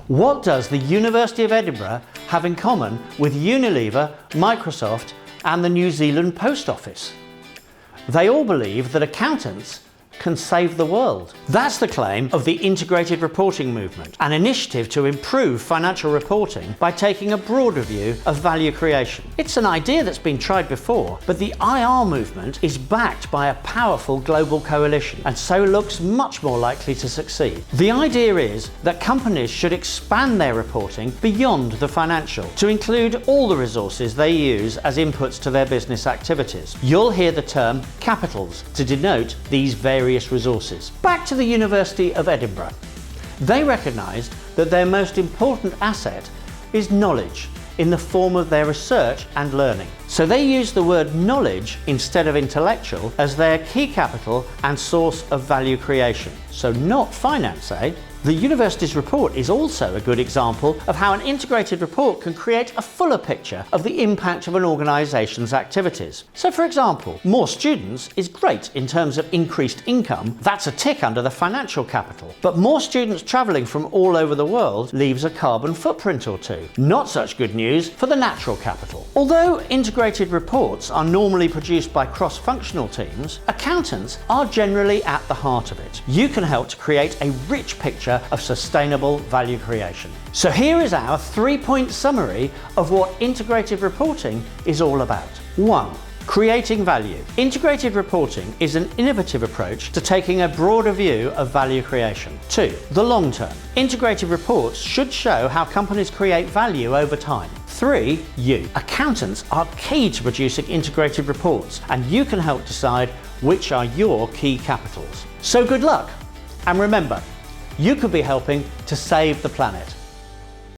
What does the University of Edinburgh have in common with Unilever, Microsoft and the New Zealand Post Office? They all believe that accountants can save the world. That's the claim of the Integrated Reporting Movement, an initiative to improve financial reporting by taking a broader view of value creation. It's an idea that's been tried before, but the IR movement is backed by a powerful global coalition and so looks much more likely to succeed. The idea is that companies should expand their reporting beyond the financial to include all the resources they use as inputs to their business activities. You'll hear the term capitals to denote these various resources. Back to the University of Edinburgh. They recognised that their most important asset is knowledge in the form of their research and learning. So they use the word knowledge instead of intellectual as their key capital and source of value creation. So not finance, eh? The university's report is also a good example of how an integrated report can create a fuller picture of the impact of an organisation's activities. So for example, more students is great in terms of increased income. That's a tick under the financial capital. But more students travelling from all over the world leaves a carbon footprint or two. Not such good news for the natural capital. Although integrated reports are normally produced by cross-functional teams, accountants are generally at the heart of it. You can help to create a rich picture of sustainable value creation. So here is our 3-point summary of what integrated reporting is all about. 1. Creating value. Integrated reporting is an innovative approach to taking a broader view of value creation. 2. The long term. Integrated reports should show how companies create value over time. 3. You. Accountants are key to producing integrated reports, and you can help decide which are your key capitals. So good luck, and remember, you could be helping to save the planet.